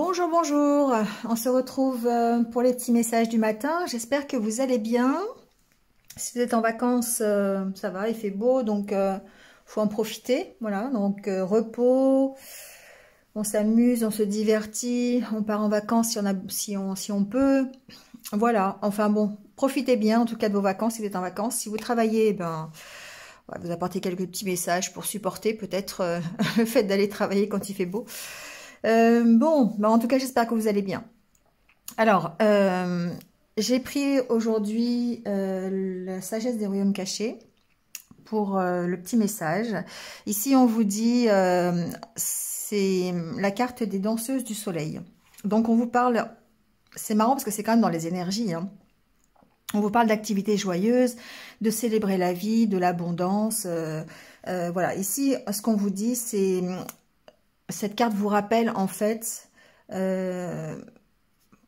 Bonjour, bonjour. On se retrouve pour les petits messages du matin. J'espère que vous allez bien. Si vous êtes en vacances, ça va, il fait beau, donc faut en profiter. Voilà, donc repos, on s'amuse, on se divertit, on part en vacances si on peut. Voilà, enfin bon, profitez bien en tout cas de vos vacances si vous êtes en vacances. Si vous travaillez, ben vous apportez quelques petits messages pour supporter peut-être le fait d'aller travailler quand il fait beau. Bon, bah en tout cas, j'espère que vous allez bien. Alors, j'ai pris aujourd'hui la sagesse des royaumes cachés pour le petit message. Ici, on vous dit, c'est la carte des danseuses du soleil. Donc, on vous parle, c'est marrant parce que c'est quand même dans les énergies, hein. On vous parle d'activités joyeuses, de célébrer la vie, de l'abondance. Voilà, ici, ce qu'on vous dit, c'est... Cette carte vous rappelle en fait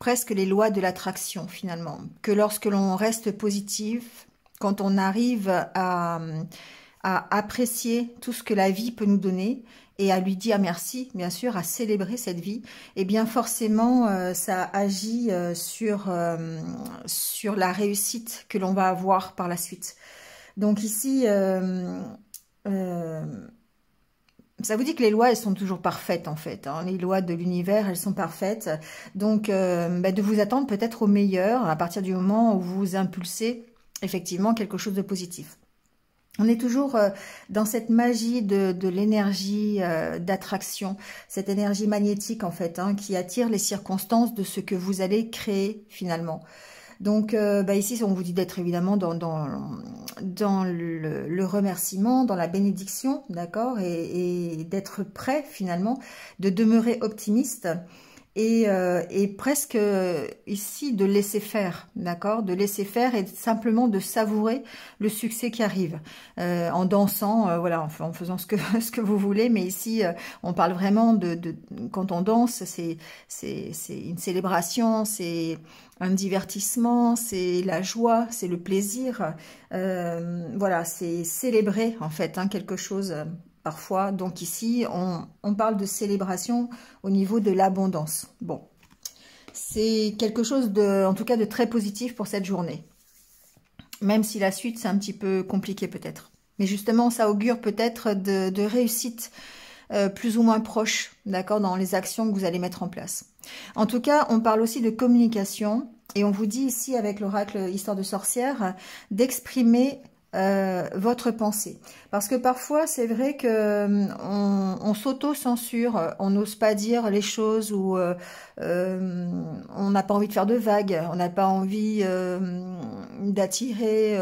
presque les lois de l'attraction finalement. Que lorsque l'on reste positif, quand on arrive à apprécier tout ce que la vie peut nous donner et à lui dire merci, bien sûr, à célébrer cette vie, et bien forcément ça agit sur la réussite que l'on va avoir par la suite. Donc ici... ça vous dit que les lois, elles sont toujours parfaites en fait, hein. Les lois de l'univers, elles sont parfaites. Donc, de vous attendre peut-être au meilleur à partir du moment où vous impulsez effectivement quelque chose de positif. On est toujours dans cette magie de l'énergie d'attraction, cette énergie magnétique en fait, hein, qui attire les circonstances de ce que vous allez créer finalement. Donc ici, on vous dit d'être évidemment dans le remerciement, dans la bénédiction, d'accord, et d'être prêt finalement, de demeurer optimiste et presque ici de laisser faire, d'accord, de laisser faire et simplement de savourer le succès qui arrive en dansant, voilà, en faisant ce que vous voulez. Mais ici, on parle vraiment de quand on danse, c'est une célébration, c'est un divertissement, c'est la joie, c'est le plaisir. Voilà, c'est célébrer en fait, hein, quelque chose. Parfois, donc ici, on parle de célébration au niveau de l'abondance. Bon, c'est quelque chose en tout cas, de très positif pour cette journée. Même si la suite, c'est un petit peu compliqué peut-être. Mais justement, ça augure peut-être de réussite plus ou moins proche, d'accord, dans les actions que vous allez mettre en place. En tout cas, on parle aussi de communication. Et on vous dit ici, avec l'oracle Histoire de sorcière, d'exprimer... votre pensée, parce que parfois c'est vrai que on s'auto-censure, on n'ose pas dire les choses, ou on n'a pas envie de faire de vagues, on n'a pas envie d'attirer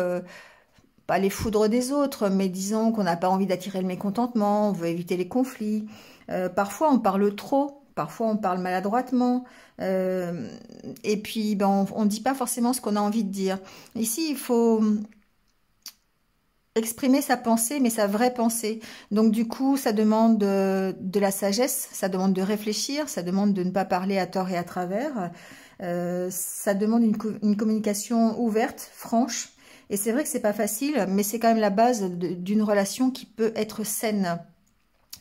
pas les foudres des autres, mais disons qu'on n'a pas envie d'attirer le mécontentement, on veut éviter les conflits. Parfois on parle trop, parfois on parle maladroitement, et puis on ne dit pas forcément ce qu'on a envie de dire. Ici il faut exprimer sa pensée, mais sa vraie pensée. Donc du coup, ça demande de la sagesse, ça demande de réfléchir, ça demande de ne pas parler à tort et à travers. Ça demande une communication ouverte, franche. Et c'est vrai que c'est pas facile, mais c'est quand même la base d'une relation qui peut être saine.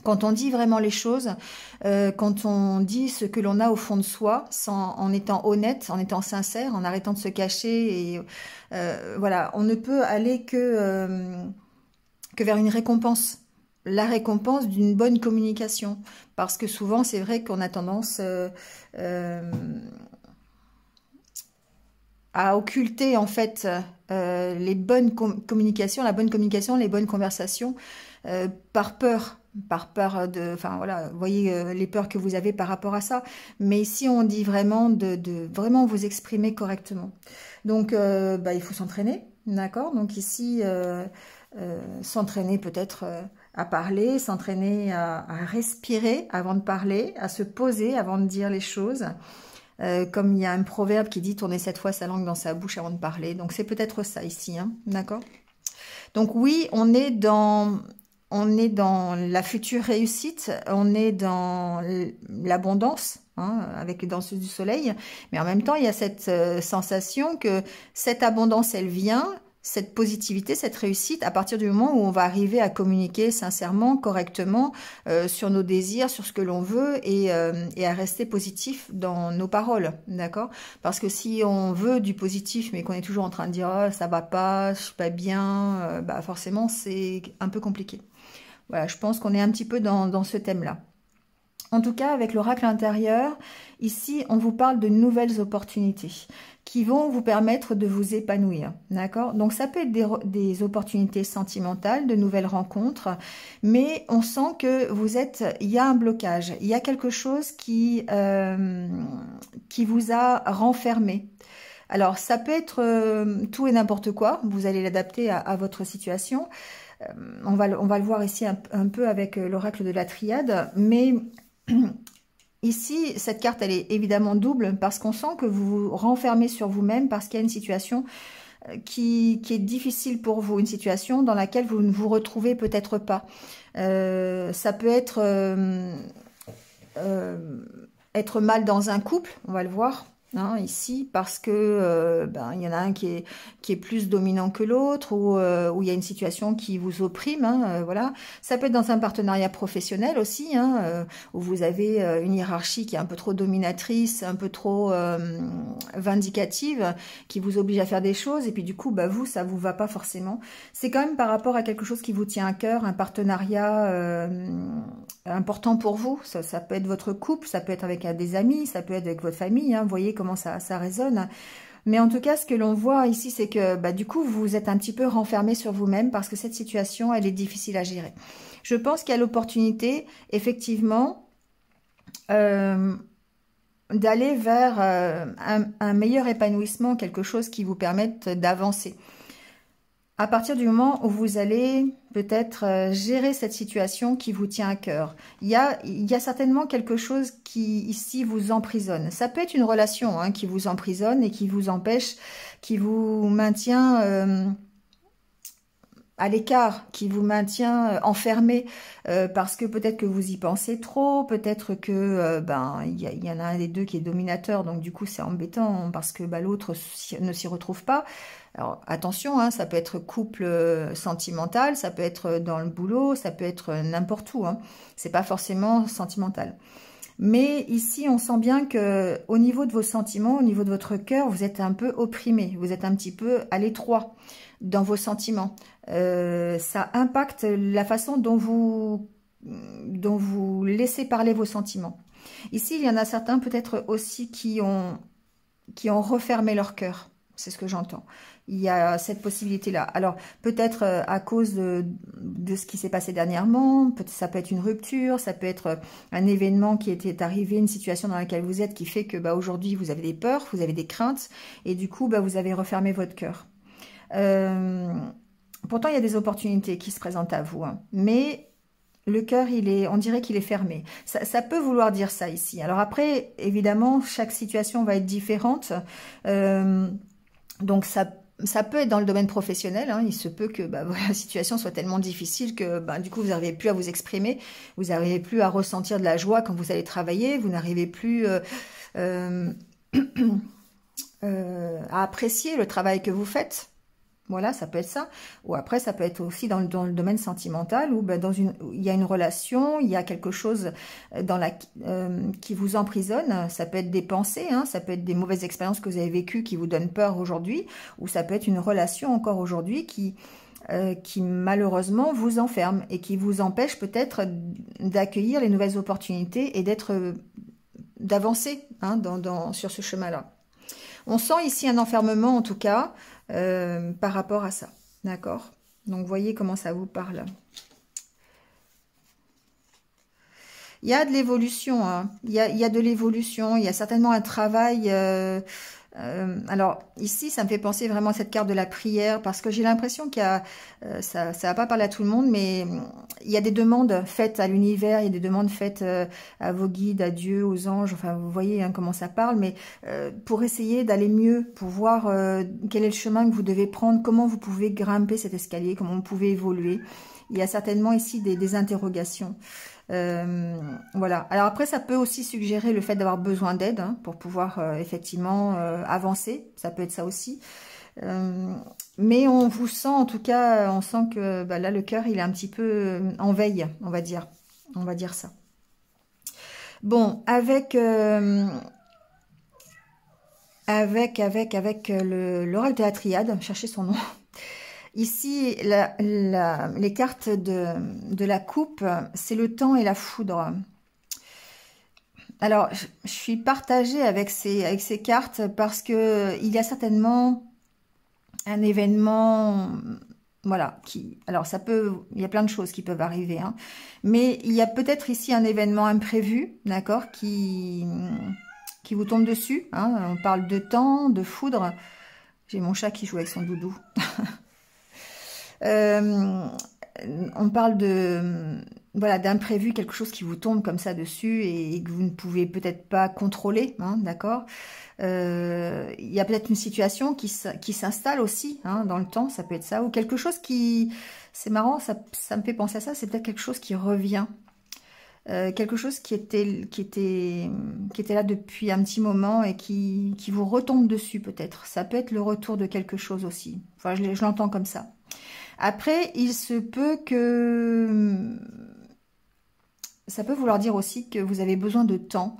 Quand on dit vraiment les choses, quand on dit ce que l'on a au fond de soi, en étant honnête, en étant sincère, en arrêtant de se cacher, et voilà, on ne peut aller que vers une récompense. La récompense d'une bonne communication. Parce que souvent, c'est vrai qu'on a tendance à occulter en fait les bonnes communications, la bonne communication, les bonnes conversations, par peur de, enfin voilà, vous voyez les peurs que vous avez par rapport à ça. Mais ici, on dit vraiment de vraiment vous exprimer correctement. Donc, il faut s'entraîner, d'accord. Donc ici, s'entraîner peut-être à parler, s'entraîner à respirer avant de parler, à se poser avant de dire les choses. Comme il y a un proverbe qui dit « tourner 7 fois sa langue dans sa bouche avant de parler ». Donc c'est peut-être ça ici, hein, d'accord. Donc oui, on est dans la future réussite, on est dans l'abondance, hein, avec les danseuses du soleil, mais en même temps, il y a cette sensation que cette abondance, elle vient cette positivité, cette réussite à partir du moment où on va arriver à communiquer sincèrement, correctement sur nos désirs, sur ce que l'on veut et à rester positif dans nos paroles, d'accord? Parce que si on veut du positif mais qu'on est toujours en train de dire oh, ça va pas, je suis pas bien, bah forcément c'est un peu compliqué. Voilà, je pense qu'on est un petit peu dans ce thème-là. En tout cas, avec l'oracle intérieur, ici, on vous parle de nouvelles opportunités qui vont vous permettre de vous épanouir, d'accord? Donc, ça peut être des opportunités sentimentales, de nouvelles rencontres, mais on sent que il y a un blocage, il y a quelque chose qui vous a renfermé. Alors, ça peut être tout et n'importe quoi, vous allez l'adapter à votre situation. On va le voir ici un peu avec l'oracle de la triade, mais ici, cette carte, elle est évidemment double parce qu'on sent que vous vous renfermez sur vous-même parce qu'il y a une situation qui est difficile pour vous, une situation dans laquelle vous ne vous retrouvez peut-être pas. Ça peut être mal dans un couple, on va le voir. Hein, ici, parce que il y en a un qui est plus dominant que l'autre, ou il y a une situation qui vous opprime, hein, voilà. Ça peut être dans un partenariat professionnel aussi, hein, où vous avez une hiérarchie qui est un peu trop dominatrice, un peu trop vindicative, qui vous oblige à faire des choses, et puis du coup, vous, ça vous va pas forcément. C'est quand même par rapport à quelque chose qui vous tient à cœur, un partenariat important pour vous. Ça peut être votre couple, ça peut être avec des amis, ça peut être avec votre famille, hein, vous voyez comment ça résonne. Mais en tout cas, ce que l'on voit ici, c'est que du coup, vous êtes un petit peu renfermé sur vous-même parce que cette situation, elle est difficile à gérer. Je pense qu'il y a l'opportunité, effectivement, d'aller vers un meilleur épanouissement, quelque chose qui vous permette d'avancer. À partir du moment où vous allez peut-être gérer cette situation qui vous tient à cœur. Il y a certainement quelque chose qui, ici, vous emprisonne. Ça peut être une relation qui vous emprisonne et qui vous empêche, qui vous maintient à l'écart, qui vous maintient enfermé parce que peut-être que vous y pensez trop, peut-être que il y en a un des deux qui est dominateur, donc du coup c'est embêtant parce que l'autre ne s'y retrouve pas. Alors attention, hein, ça peut être couple sentimental, ça peut être dans le boulot, ça peut être n'importe où, hein. C'est pas forcément sentimental. Mais ici, on sent bien que au niveau de vos sentiments, au niveau de votre cœur, vous êtes un peu opprimé, vous êtes un petit peu à l'étroit dans vos sentiments. Ça impacte la façon dont vous laissez parler vos sentiments. Ici, il y en a certains peut-être aussi qui ont refermé leur cœur. C'est ce que j'entends. Il y a cette possibilité-là. Alors, peut-être à cause de ce qui s'est passé dernièrement, ça peut être une rupture, ça peut être un événement qui était arrivé, une situation dans laquelle vous êtes qui fait que aujourd'hui, vous avez des peurs, vous avez des craintes, et du coup, vous avez refermé votre cœur. Pourtant, il y a des opportunités qui se présentent à vous, hein, mais le cœur, on dirait qu'il est fermé. Ça peut vouloir dire ça ici. Alors après, évidemment, chaque situation va être différente. Donc ça peut être dans le domaine professionnel, hein. Il se peut que la situation soit tellement difficile que du coup vous n'arrivez plus à vous exprimer, vous n'arrivez plus à ressentir de la joie quand vous allez travailler, vous n'arrivez plus à apprécier le travail que vous faites. Voilà, ça peut être ça. Ou après, ça peut être aussi dans le domaine sentimental où il y a une relation, il y a quelque chose qui vous emprisonne. Ça peut être des pensées, hein, ça peut être des mauvaises expériences que vous avez vécues qui vous donnent peur aujourd'hui, ou ça peut être une relation encore aujourd'hui qui malheureusement vous enferme et qui vous empêche peut-être d'accueillir les nouvelles opportunités et d'avancer sur ce chemin-là. On sent ici un enfermement en tout cas par rapport à ça, d'accord? Donc voyez comment ça vous parle. Il y a de l'évolution, hein. Il y a de l'évolution, il y a certainement un travail. Alors ici, ça me fait penser vraiment à cette carte de la prière parce que j'ai l'impression qu'il y a, ça va pas parler à tout le monde, mais il y a des demandes faites à l'univers, il y a des demandes faites à vos guides, à Dieu, aux anges. Enfin, vous voyez comment ça parle, mais pour essayer d'aller mieux, pour voir quel est le chemin que vous devez prendre, comment vous pouvez grimper cet escalier, comment vous pouvez évoluer. Il y a certainement ici des interrogations. Voilà. Alors après, ça peut aussi suggérer le fait d'avoir besoin d'aide pour pouvoir effectivement avancer. Ça peut être ça aussi. Mais on vous sent, en tout cas, on sent que bah, là, le cœur, il est un petit peu en veille, on va dire. On va dire ça. Bon, avec l'oracle de la triade, cherchez son nom. Ici, les cartes de la coupe, c'est le temps et la foudre. Alors, je suis partagée avec ces cartes parce que il y a certainement un événement, voilà, alors il y a plein de choses qui peuvent arriver, hein, mais il y a peut-être ici un événement imprévu, d'accord, qui vous tombe dessus, hein. On parle de temps, de foudre. J'ai mon chat qui joue avec son doudou. On parle voilà, d'imprévu, quelque chose qui vous tombe comme ça dessus et que vous ne pouvez peut-être pas contrôler, hein, d'accord. Il y a peut-être une situation qui s'installe aussi, hein, dans le temps, ça peut être ça, ou quelque chose qui, c'est marrant, ça me fait penser à ça, c'est peut-être quelque chose qui revient, quelque chose qui était là depuis un petit moment et qui vous retombe dessus peut-être. Ça peut être le retour de quelque chose aussi. Enfin, je l'entends comme ça. Après, il se peut que ça peut vouloir dire aussi que vous avez besoin de temps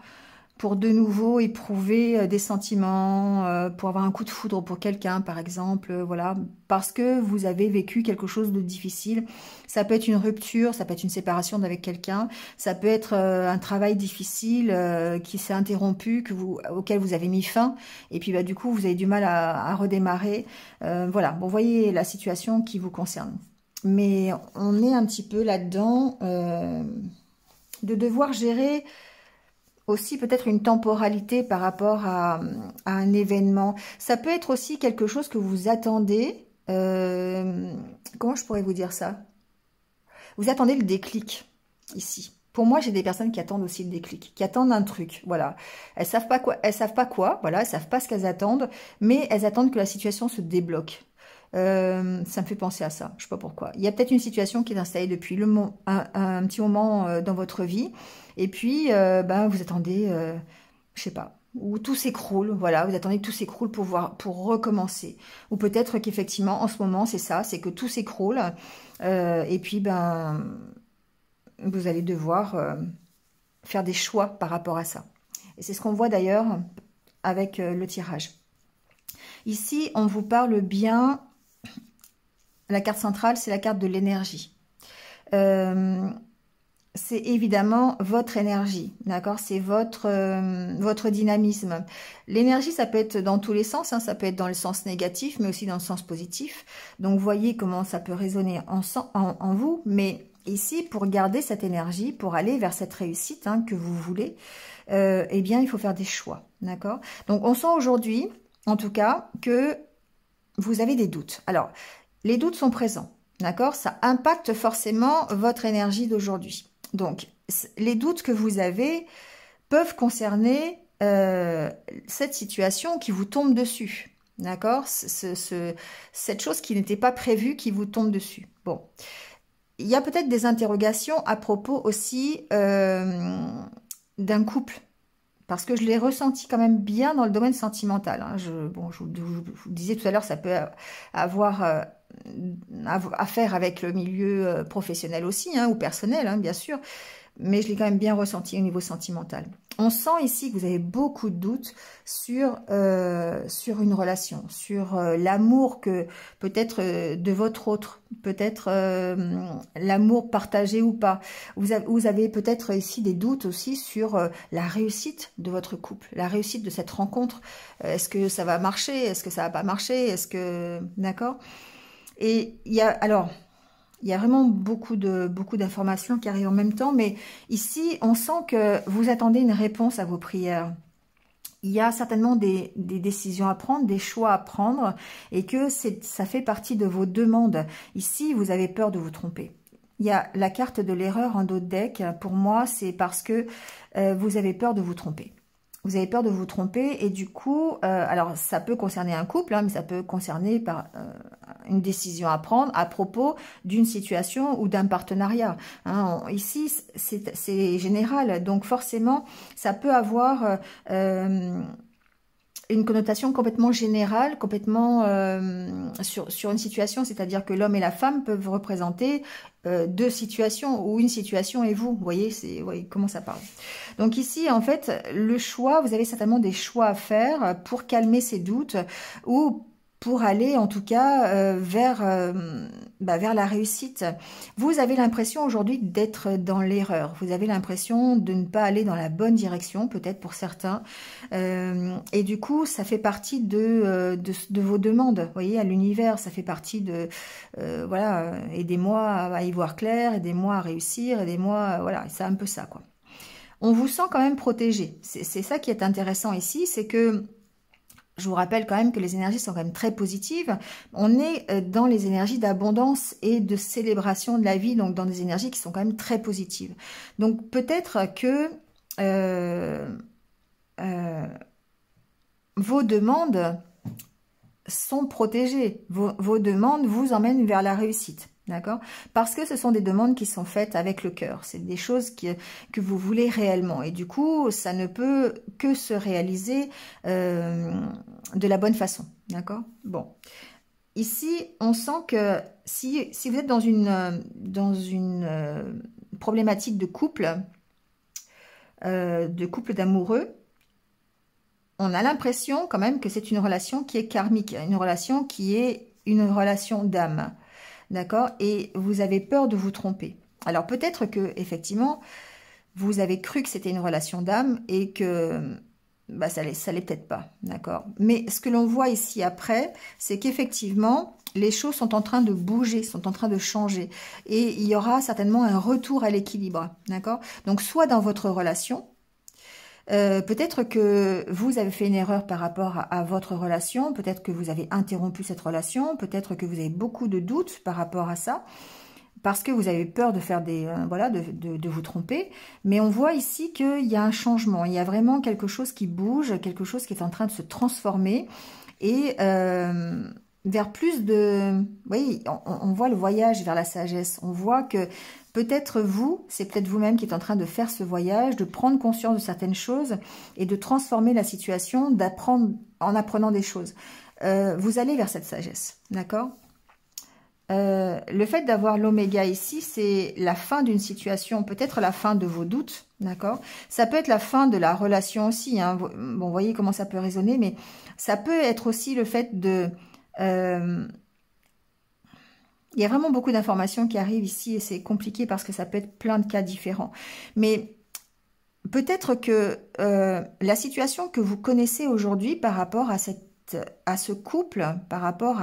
pour de nouveau éprouver des sentiments, pour avoir un coup de foudre pour quelqu'un, par exemple, voilà, parce que vous avez vécu quelque chose de difficile. Ça peut être une rupture, ça peut être une séparation avec quelqu'un, ça peut être un travail difficile qui s'est interrompu, auquel vous avez mis fin, et puis bah, du coup, vous avez du mal à redémarrer. Voilà, bon, vous voyez la situation qui vous concerne. Mais on est un petit peu là-dedans de devoir gérer aussi peut-être une temporalité par rapport à un événement. Ça peut être aussi quelque chose que vous attendez. Comment je pourrais vous dire ça? Vous attendez le déclic ici. Pour moi, j'ai des personnes qui attendent aussi le déclic, qui attendent un truc, voilà. Elles savent pas quoi, voilà, elles savent pas ce qu'elles attendent, mais elles attendent que la situation se débloque. Ça me fait penser à ça, je sais pas pourquoi. Il y a peut-être une situation qui est installée depuis un petit moment dans votre vie, et puis ben, vous attendez, je sais pas, ou tout s'écroule, voilà, vous attendez que tout s'écroule pour recommencer. Ou peut-être qu'effectivement, en ce moment, c'est ça, c'est que tout s'écroule, et puis ben vous allez devoir faire des choix par rapport à ça. Et c'est ce qu'on voit d'ailleurs avec le tirage. Ici, on vous parle bien, la carte centrale, c'est la carte de l'énergie. C'est évidemment votre énergie, d'accord? C'est votre dynamisme. L'énergie, ça peut être dans tous les sens, hein, ça peut être dans le sens négatif, mais aussi dans le sens positif. Donc, voyez comment ça peut résonner en vous, mais ici, pour garder cette énergie, pour aller vers cette réussite hein, que vous voulez, eh bien, il faut faire des choix, d'accord? Donc, on sent aujourd'hui, en tout cas, que vous avez des doutes. Alors, les doutes sont présents, d'accord? Ça impacte forcément votre énergie d'aujourd'hui. Donc, les doutes que vous avez peuvent concerner cette situation qui vous tombe dessus, d'accord? Cette chose qui n'était pas prévue qui vous tombe dessus. Bon. Il y a peut-être des interrogations à propos aussi d'un couple, parce que je l'ai ressenti quand même bien dans le domaine sentimental. Hein. Je vous disais tout à l'heure, ça peut avoir à faire avec le milieu professionnel aussi, hein, ou personnel, hein, bien sûr, mais je l'ai quand même bien ressenti au niveau sentimental. On sent ici que vous avez beaucoup de doutes sur une relation, sur l'amour que peut-être de votre autre, peut-être l'amour partagé ou pas. Vous avez peut-être ici des doutes aussi sur la réussite de votre couple, la réussite de cette rencontre. Est-ce que ça va marcher? Est-ce que ça va pas marcher? Est-ce que... D'accord? Et il y a vraiment beaucoup d'informations qui arrivent en même temps, mais ici, on sent que vous attendez une réponse à vos prières. Il y a certainement des décisions à prendre, des choix à prendre, et que ça fait partie de vos demandes. Ici, vous avez peur de vous tromper. Il y a la carte de l'erreur en dos de deck. Pour moi, c'est parce que vous avez peur de vous tromper. Vous avez peur de vous tromper et du coup, alors ça peut concerner un couple, hein, mais ça peut concerner une décision à prendre à propos d'une situation ou d'un partenariat. Hein. Ici, c'est général, donc forcément, ça peut avoir une connotation complètement générale, complètement sur une situation, c'est-à-dire que l'homme et la femme peuvent représenter deux situations, ou une situation et vous voyez, voyez comment ça parle. Donc ici, en fait, le choix, vous avez certainement des choix à faire pour calmer ces doutes, ou pour aller en tout cas vers la réussite. Vous avez l'impression aujourd'hui d'être dans l'erreur. Vous avez l'impression de ne pas aller dans la bonne direction, peut-être pour certains. Et du coup, ça fait partie de vos demandes, vous voyez, à l'univers. Ça fait partie de, voilà, aidez-moi à y voir clair, aidez-moi à réussir, aidez-moi, voilà, c'est un peu ça, quoi. On vous sent quand même protégé. C'est ça qui est intéressant ici, c'est que je vous rappelle quand même que les énergies sont quand même très positives. On est dans les énergies d'abondance et de célébration de la vie, donc dans des énergies qui sont quand même très positives. Donc peut-être que vos demandes sont protégées. Vos demandes vous emmènent vers la réussite. D'accord? Parce que ce sont des demandes qui sont faites avec le cœur. C'est des choses que vous voulez réellement. Et du coup, ça ne peut que se réaliser de la bonne façon. D'accord? Bon. Ici, on sent que si vous êtes dans une problématique de couple d'amoureux, on a l'impression quand même que c'est une relation qui est karmique, une relation qui est une relation d'âme. D'accord? Et vous avez peur de vous tromper. Alors peut-être que effectivement, vous avez cru que c'était une relation d'âme et que bah, ça l'est peut-être pas. D'accord? Mais ce que l'on voit ici après, c'est qu'effectivement, les choses sont en train de bouger, sont en train de changer. Et il y aura certainement un retour à l'équilibre. D'accord? Donc soit dans votre relation, peut-être que vous avez fait une erreur par rapport à votre relation, peut-être que vous avez interrompu cette relation, peut-être que vous avez beaucoup de doutes par rapport à ça, parce que vous avez peur de faire voilà, de vous tromper. Mais on voit ici qu'il y a un changement, il y a vraiment quelque chose qui bouge, quelque chose qui est en train de se transformer et vers plus de... Oui, on voit le voyage vers la sagesse, on voit que peut-être c'est peut-être vous-même qui êtes en train de faire ce voyage, de prendre conscience de certaines choses et de transformer la situation, d'apprendre en apprenant des choses. Vous allez vers cette sagesse, d'accord? Le fait d'avoir l'oméga ici, c'est la fin d'une situation, peut-être la fin de vos doutes, d'accord? Ça peut être la fin de la relation aussi, hein. Bon, vous voyez comment ça peut résonner, mais ça peut être aussi le fait de... il y a vraiment beaucoup d'informations qui arrivent ici et c'est compliqué parce que ça peut être plein de cas différents. Mais peut-être que la situation que vous connaissez aujourd'hui par rapport à ce couple, par rapport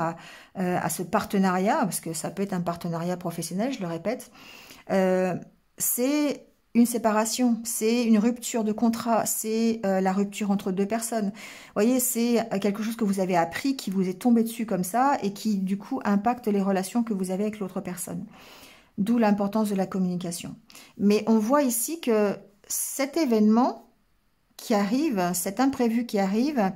à ce partenariat, parce que ça peut être un partenariat professionnel, je le répète, c'est une séparation, c'est une rupture de contrat, c'est la rupture entre deux personnes. Vous voyez, c'est quelque chose que vous avez appris, qui vous est tombé dessus comme ça et qui du coup impacte les relations que vous avez avec l'autre personne. D'où l'importance de la communication. Mais on voit ici que cet événement qui arrive, cet imprévu qui arrive,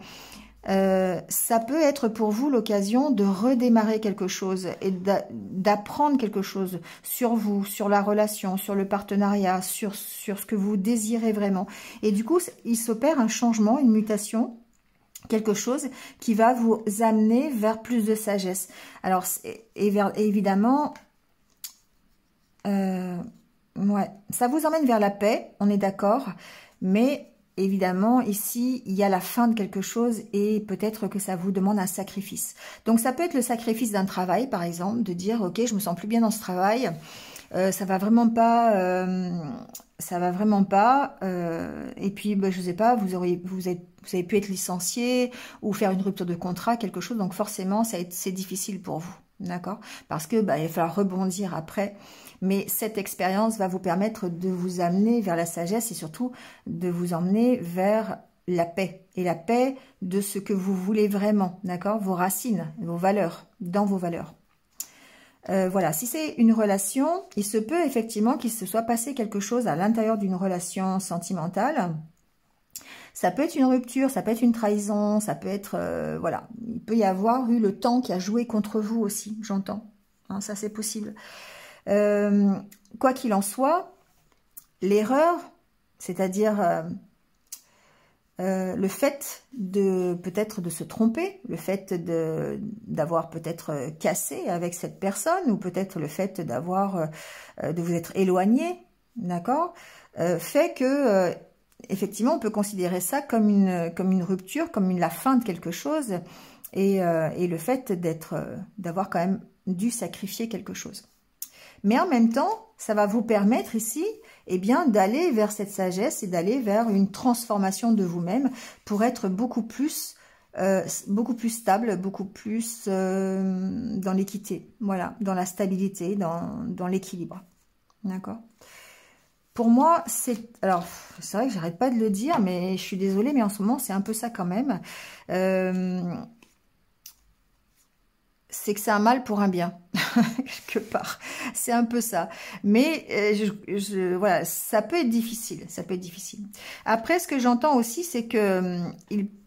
ça peut être pour vous l'occasion de redémarrer quelque chose et d'apprendre quelque chose sur vous, sur la relation, sur le partenariat, sur ce que vous désirez vraiment. Et du coup, il s'opère un changement, une mutation, quelque chose qui va vous amener vers plus de sagesse. Alors, évidemment, ouais, ça vous emmène vers la paix, on est d'accord, mais... évidemment, ici, il y a la fin de quelque chose et peut-être que ça vous demande un sacrifice. Donc, ça peut être le sacrifice d'un travail, par exemple, de dire, ok, je me sens plus bien dans ce travail, ça va vraiment pas, et puis, bah, je sais pas, vous avez pu être licencié ou faire une rupture de contrat, quelque chose. Donc, forcément, c'est difficile pour vous, d'accord? Parce que, bah, il va falloir rebondir après. Mais cette expérience va vous permettre de vous amener vers la sagesse et surtout de vous emmener vers la paix. Et la paix de ce que vous voulez vraiment, d'accord? Vos racines, vos valeurs, dans vos valeurs. Voilà, si c'est une relation, il se peut effectivement qu'il se soit passé quelque chose à l'intérieur d'une relation sentimentale. Ça peut être une rupture, ça peut être une trahison, ça peut être... voilà, il peut y avoir eu le temps qui a joué contre vous aussi, j'entends. Hein, ça, c'est possible. Quoi qu'il en soit, l'erreur, c'est-à-dire le fait de peut-être de se tromper, le fait d'avoir peut-être cassé avec cette personne, ou peut-être le fait d'avoir de vous être éloigné, d'accord, fait que effectivement on peut considérer ça comme une rupture, comme la fin de quelque chose, et le fait d'avoir quand même dû sacrifier quelque chose. Mais en même temps, ça va vous permettre ici, eh bien, d'aller vers cette sagesse et d'aller vers une transformation de vous-même pour être beaucoup plus stable, beaucoup plus dans l'équité, voilà, dans la stabilité, dans l'équilibre. D'accord? Pour moi, alors, c'est vrai que j'arrête pas de le dire, mais je suis désolée, mais en ce moment, c'est un peu ça quand même. C'est que c'est un mal pour un bien, quelque part. C'est un peu ça. Mais voilà, ça peut être difficile. Ça peut être difficile. Après, ce que j'entends aussi, c'est que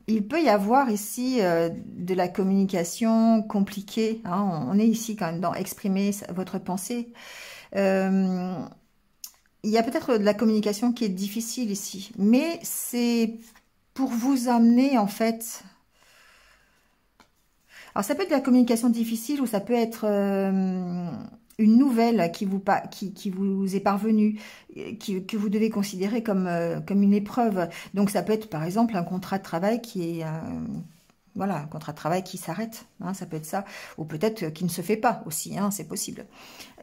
il peut y avoir ici de la communication compliquée. Hein. On est ici quand même dans exprimer votre pensée. Il y a peut-être de la communication qui est difficile ici. Mais c'est pour vous amener, en fait... Alors, ça peut être de la communication difficile ou ça peut être une nouvelle qui vous est parvenue, que vous devez considérer comme une épreuve. Donc, ça peut être, par exemple, un contrat de travail qui est... voilà, un contrat de travail qui s'arrête, hein, ça peut être ça. Ou peut-être qui ne se fait pas aussi, hein, c'est possible.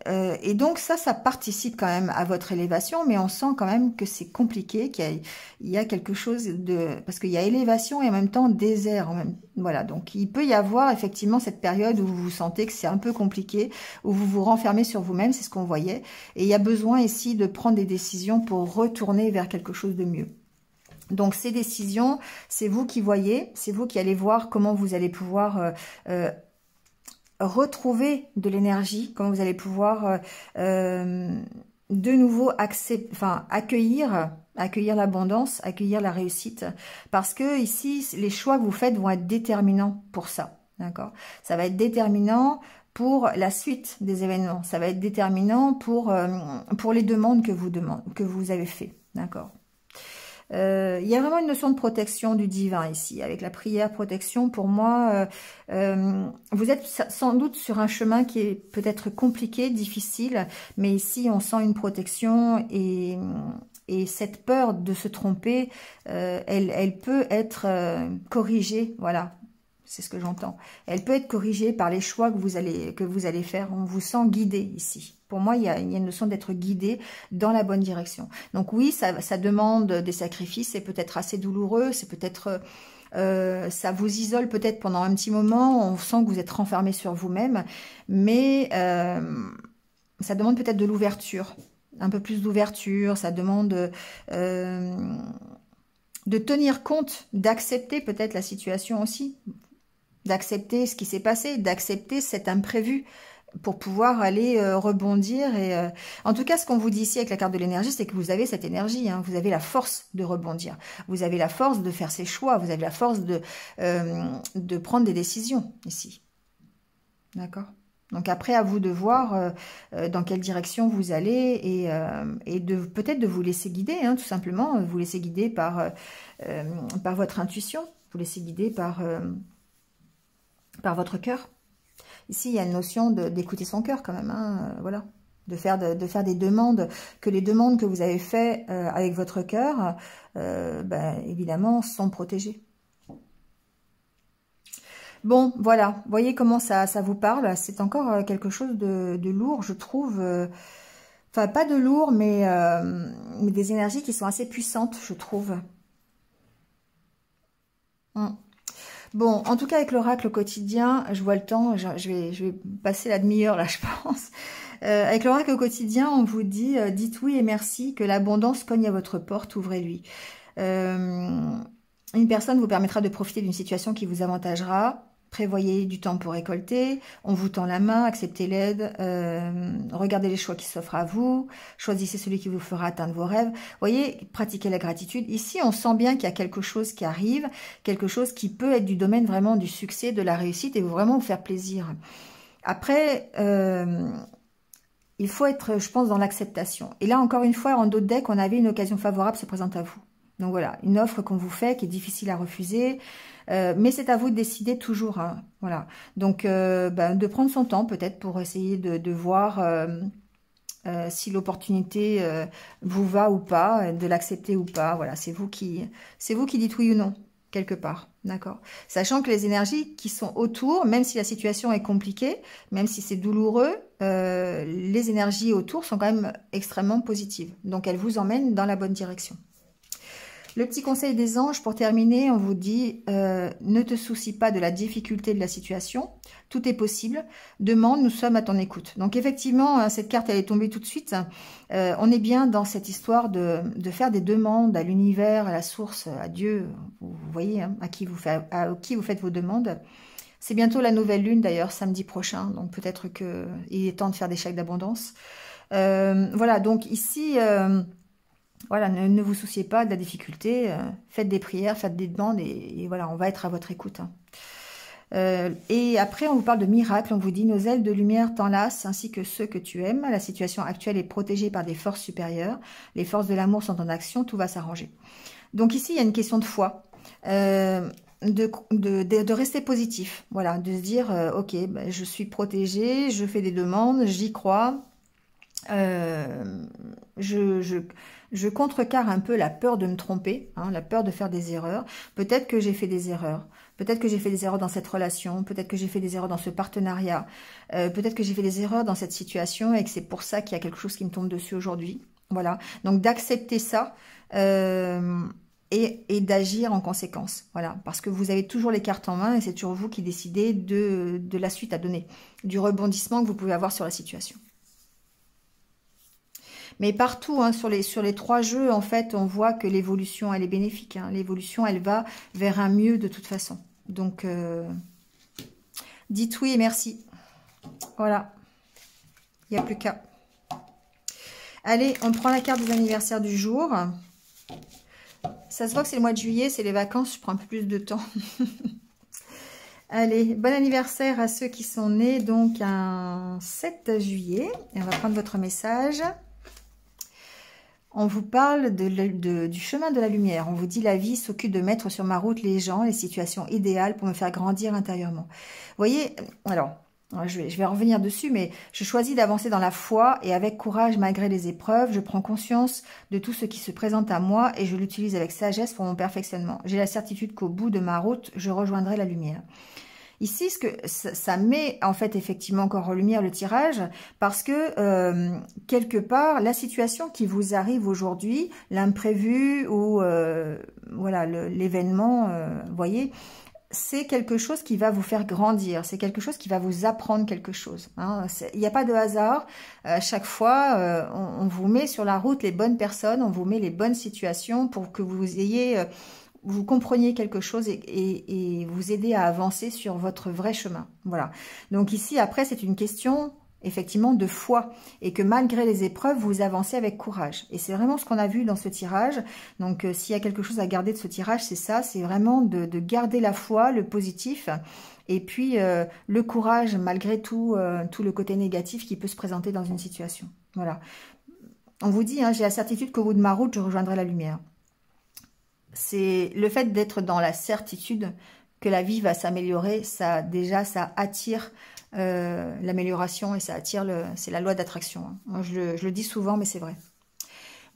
Et donc ça participe quand même à votre élévation, mais on sent quand même que c'est compliqué, qu'il y a quelque chose de... Parce qu'il y a élévation et en même temps désert. Voilà, donc il peut y avoir effectivement cette période où vous vous sentez que c'est un peu compliqué, où vous vous renfermez sur vous-même, c'est ce qu'on voyait. Et il y a besoin ici de prendre des décisions pour retourner vers quelque chose de mieux. Donc ces décisions, c'est vous qui voyez, c'est vous qui allez voir comment vous allez pouvoir... retrouver de l'énergie, comment vous allez pouvoir de nouveau accueillir l'abondance, accueillir la réussite, parce que ici les choix que vous faites vont être déterminants pour ça, d'accord? Ça va être déterminant pour la suite des événements, ça va être déterminant pour les demandes que vous avez fait, d'accord? Il y a vraiment une notion de protection du divin ici, avec la prière, protection. Pour moi, vous êtes sans doute sur un chemin qui est peut-être compliqué, difficile, mais ici on sent une protection et cette peur de se tromper, elle peut être corrigée, voilà. C'est ce que j'entends. Elle peut être corrigée par les choix que vous allez faire. On vous sent guidé ici. Pour moi, il y a une notion d'être guidé dans la bonne direction. Donc oui, ça demande des sacrifices. C'est peut-être assez douloureux. C'est peut-être... ça vous isole peut-être pendant un petit moment. On sent que vous êtes renfermé sur vous-même. Mais ça demande peut-être de l'ouverture. Un peu plus d'ouverture. Ça demande... de tenir compte, d'accepter peut-être la situation aussi, d'accepter ce qui s'est passé, d'accepter cet imprévu pour pouvoir aller rebondir. Et en tout cas, ce qu'on vous dit ici avec la carte de l'énergie, c'est que vous avez cette énergie, hein, vous avez la force de rebondir, vous avez la force de faire ses choix, vous avez la force de prendre des décisions ici. D'accord ? Donc après, à vous de voir dans quelle direction vous allez et peut-être de vous laisser guider, hein, tout simplement, vous laisser guider par votre intuition, vous laisser guider par votre cœur. Ici, il y a une notion d'écouter son cœur quand même, hein, voilà, de faire des demandes, que les demandes que vous avez faites avec votre cœur, évidemment, sont protégées. Bon, voilà, voyez comment ça vous parle. C'est encore quelque chose de lourd, je trouve. Enfin, pas de lourd, mais des énergies qui sont assez puissantes, je trouve. Bon, en tout cas, avec l'oracle au quotidien, je vois le temps, je vais passer la demi-heure là, je pense. Avec l'oracle au quotidien, on vous dit, dites oui et merci, que l'abondance cogne à votre porte, ouvrez-lui. Une personne vous permettra de profiter d'une situation qui vous avantagera. Prévoyez du temps pour récolter, on vous tend la main, acceptez l'aide, regardez les choix qui s'offrent à vous, choisissez celui qui vous fera atteindre vos rêves. Voyez, pratiquez la gratitude. Ici, on sent bien qu'il y a quelque chose qui arrive, quelque chose qui peut être du domaine vraiment du succès, de la réussite et vraiment vous faire plaisir. Après, il faut être, je pense, dans l'acceptation. Et là, encore une fois, en d'autres decks, on avait une occasion favorable se présente à vous. Donc voilà, une offre qu'on vous fait qui est difficile à refuser, mais c'est à vous de décider toujours. Hein, voilà, donc de prendre son temps peut-être pour essayer de voir si l'opportunité vous va ou pas, de l'accepter ou pas. Voilà, c'est vous qui dites oui ou non quelque part, d'accord. Sachant que les énergies qui sont autour, même si la situation est compliquée, même si c'est douloureux, les énergies autour sont quand même extrêmement positives. Donc elles vous emmènent dans la bonne direction. Le petit conseil des anges, pour terminer, on vous dit ne te soucie pas de la difficulté de la situation, tout est possible, demande, nous sommes à ton écoute. Donc effectivement, cette carte, elle est tombée tout de suite. On est bien dans cette histoire de faire des demandes à l'univers, à la source, à Dieu, vous voyez, hein, à qui vous faites vos demandes. C'est bientôt la nouvelle lune d'ailleurs, samedi prochain, donc peut-être qu'il est temps de faire des chèques d'abondance. Voilà, donc ici... voilà, ne vous souciez pas de la difficulté, faites des prières, faites des demandes et voilà, on va être à votre écoute. Hein. Et après, on vous parle de miracle, on vous dit « Nos ailes de lumière t'enlacent ainsi que ceux que tu aimes. La situation actuelle est protégée par des forces supérieures. Les forces de l'amour sont en action, tout va s'arranger. » Donc ici, il y a une question de foi, de rester positif, voilà, de se dire « Ok, ben, je suis protégée, je fais des demandes, j'y crois. » Je contrecarre un peu la peur de me tromper, hein, la peur de faire des erreurs. Peut-être que j'ai fait des erreurs. Peut-être que j'ai fait des erreurs dans cette relation. Peut-être que j'ai fait des erreurs dans ce partenariat. Peut-être que j'ai fait des erreurs dans cette situation et que c'est pour ça qu'il y a quelque chose qui me tombe dessus aujourd'hui. Voilà. Donc d'accepter ça et d'agir en conséquence. Voilà. Parce que vous avez toujours les cartes en main et c'est toujours vous qui décidez de la suite à donner, du rebondissement que vous pouvez avoir sur la situation. Mais partout, hein, sur les 3 jeux, en fait, on voit que l'évolution, elle est bénéfique. Hein. L'évolution, elle va vers un mieux de toute façon. Donc, dites oui et merci. Voilà. Il n'y a plus qu'à. Allez, on prend la carte des anniversaires du jour. Ça se voit que c'est le mois de juillet, c'est les vacances, je prends un peu plus de temps. Allez, bon anniversaire à ceux qui sont nés donc un 7 juillet. Et on va prendre votre message. On vous parle du chemin de la lumière. On vous dit la vie s'occupe de mettre sur ma route les gens, les situations idéales pour me faire grandir intérieurement. Vous voyez, alors, je vais revenir dessus, mais je choisis d'avancer dans la foi et avec courage malgré les épreuves. Je prends conscience de tout ce qui se présente à moi et je l'utilise avec sagesse pour mon perfectionnement. J'ai la certitude qu'au bout de ma route, je rejoindrai la lumière. Ici, ça met en fait effectivement encore en lumière le tirage parce que quelque part, la situation qui vous arrive aujourd'hui, l'imprévu ou voilà l'événement, voyez, c'est quelque chose qui va vous faire grandir, c'est quelque chose qui va vous apprendre quelque chose. Hein. Il n'y a pas de hasard. À chaque fois, on vous met sur la route les bonnes personnes, on vous met les bonnes situations pour que vous ayez... vous compreniez quelque chose et vous aider à avancer sur votre vrai chemin. Voilà. Donc ici, après, c'est une question, effectivement, de foi. Et que malgré les épreuves, vous avancez avec courage. Et c'est vraiment ce qu'on a vu dans ce tirage. Donc, s'il y a quelque chose à garder de ce tirage, c'est ça. C'est vraiment de garder la foi, le positif. Et puis, le courage, malgré tout le côté négatif qui peut se présenter dans une situation. Voilà. On vous dit, hein, j'ai la certitude qu'au bout de ma route, je rejoindrai la lumière. C'est le fait d'être dans la certitude que la vie va s'améliorer, ça attire l'amélioration et ça attire c'est la loi d'attraction. Hein. Moi, je le dis souvent, mais c'est vrai.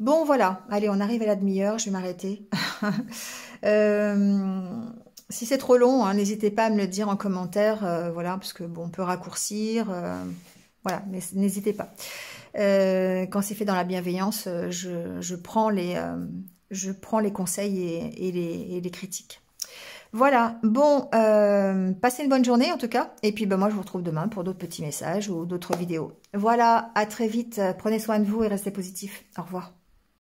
Bon, voilà. Allez, on arrive à la demi-heure, je vais m'arrêter. Si c'est trop long, hein, n'hésitez pas à me le dire en commentaire, voilà, parce que bon, on peut raccourcir, voilà, mais n'hésitez pas. Quand c'est fait dans la bienveillance, je prends les conseils et les critiques. Voilà, bon, passez une bonne journée en tout cas. Et puis ben, moi, je vous retrouve demain pour d'autres petits messages ou d'autres vidéos. Voilà, à très vite. Prenez soin de vous et restez positifs. Au revoir.